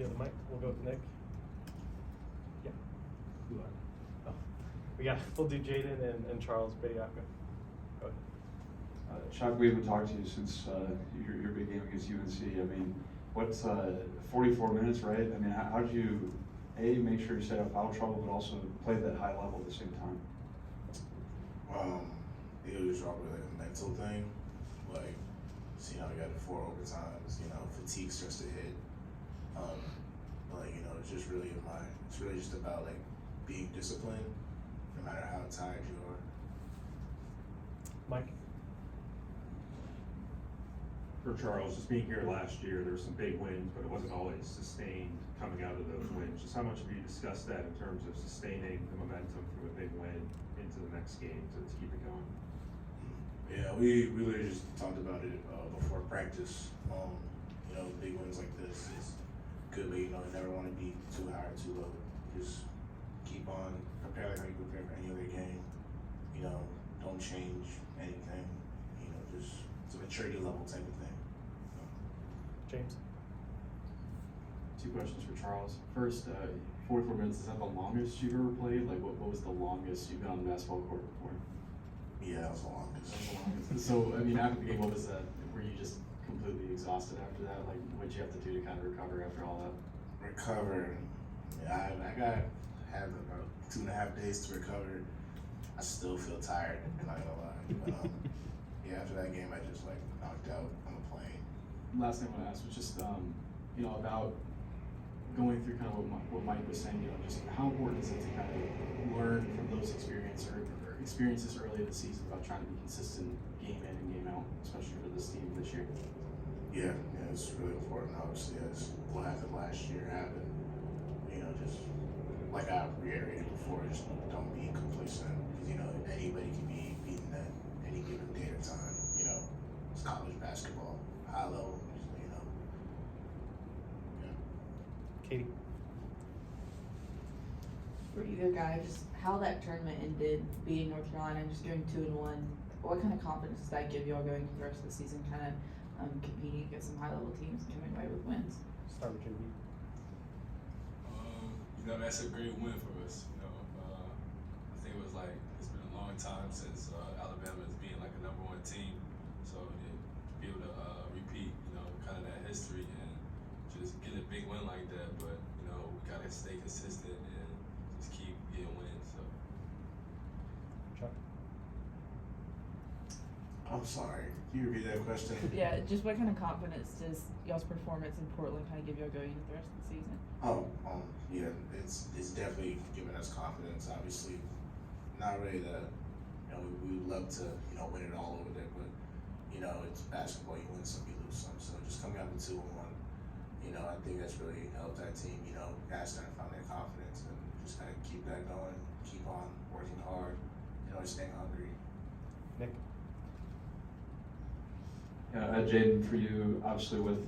Yeah, the mic, we'll go with Nick. Yeah. Oh, we'll do Jaden and Charles Bediako. Go ahead. Chuck, we haven't talked to you since your big game against UNC. I mean, what's 44 minutes, right? I mean, how did you, make sure you stay out of foul trouble, but also play at that high level at the same time? It was probably like a mental thing. Like, so, we got 4 overtimes, fatigue starts to hit. It's just really it's really just about like being disciplined, no matter how tired you are. Mike? For Charles, just being here last year, there were some big wins, but it wasn't always sustained coming out of those wins. Just how much have you discussed that in terms of sustaining the momentum from a big win into the next game to keep it going? Yeah, we really just talked about it before practice. Big wins like this is good, but you never want to be too high or too low. Just keep on, prepare like how you prepare for any other game. Don't change anything. Just it's a maturity level type of thing. James? 2 questions for Charles. First, 44 minutes, is that the longest you've ever played? Like, what was the longest you've been on the basketball court before? Yeah, that was the longest. So, I mean, after the game, what was that? Were you just completely exhausted after that? Like, what'd you have to do to kind of recover after all that? Recover. Yeah, I got have about 2.5 days to recover. I still feel tired, I'm not gonna lie. But, yeah, after that game, I just like knocked out on the plane. Last thing I want to ask was just, about going through kind of what Mike was saying, just how important is it to kind of learn from those experiences early in the season about trying to be consistent game in and game out, especially for this team this year? Yeah, it's really important. Obviously, as what happened last year happened. Just like I reiterated before, just don't be complacent because anybody can be beaten at any given day or time. It's college basketball, high level. Yeah. Katie? For either guy, just how that tournament ended, beating North Carolina and just going 2-1, what kind of confidence does that give y'all going into the rest of the season, kind of competing against some high level teams and coming away with wins? Start with JB. That's a great win for us. I think it was like it's been a long time since Alabama has been like a #1 team. So to be able to repeat, kind of that history and just get a big win like that. But we gotta stay consistent and just keep getting wins. So. Chuck? I'm sorry. Can you repeat that question? Yeah, just what kind of confidence does y'all's performance in Portland kind of give y'all going into the rest of the season? Yeah, it's definitely giving us confidence. Obviously, not really we would love to win it all over there, but it's basketball. You win some, you lose some. So just coming out with 2-1, I think that's really helped that team. Guys starting to find their confidence and just kind of keep that going, keep on working hard, staying hungry. Nick? Jaden, for you, obviously with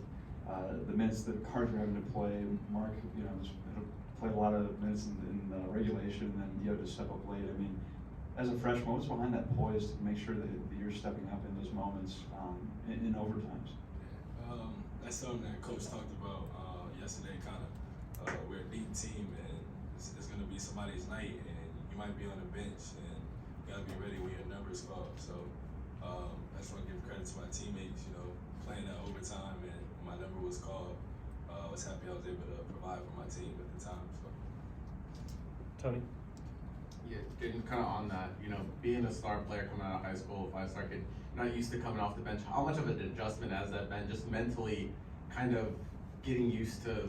the minutes that Cards are having to play, Mark, played a lot of minutes in regulation, and then to step up late. I mean, as a freshman, what's behind that poise to make sure that you're stepping up in those moments in overtimes? That's something that Coach talked about yesterday. We're a deep team, and it's going to be somebody's night, and you might be on the bench, and you got to be ready when your number's called. So I just want to give credit to my teammates, playing that overtime, and when my number was called, I was happy I was able to provide for my team at the time. So. Tony? Yeah, getting kind of on that, being a star player coming out of high school, 5-star kid, not used to coming off the bench. How much of an adjustment has that been, just mentally kind of getting used to,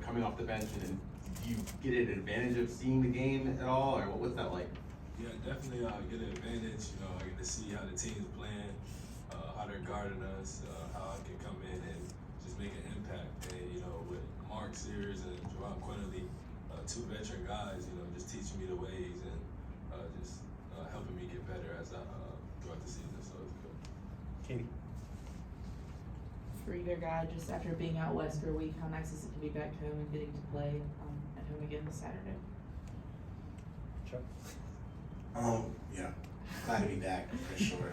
coming off the bench, and do you get an advantage of seeing the game at all, or what's that like? Yeah, definitely get an advantage. I get to see how the team's playing, how they're guarding us, how I can come in and just make an impact. And, with Mark Sears and Jerron Quinterly, 2 veteran guys, just teaching me the ways and just helping me get better as I throughout the season. So it's good. Katie? For either guy, just after being out west for a week, how nice is it to be back home and getting to play at home again this Saturday? Chuck? Yeah, glad to be back for sure.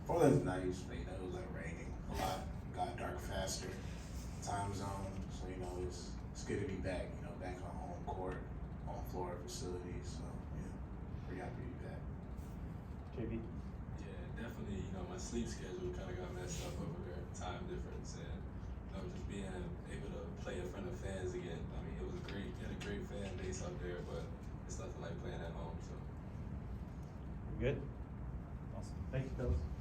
Portland's nice, but it was like raining a lot, got dark faster, time zone, so So, you know, it's good to be back, you know, back on home court, on floor facilities. So, yeah, pretty happy to be back. JB. Yeah, definitely. You know, my sleep schedule kind of got messed up over there, time difference, and you know, just being able to play in front of fans again. I mean, it was great. You had a great fan base out there, but it's nothing like playing at home. So. Good. Awesome. Thank you, fellas.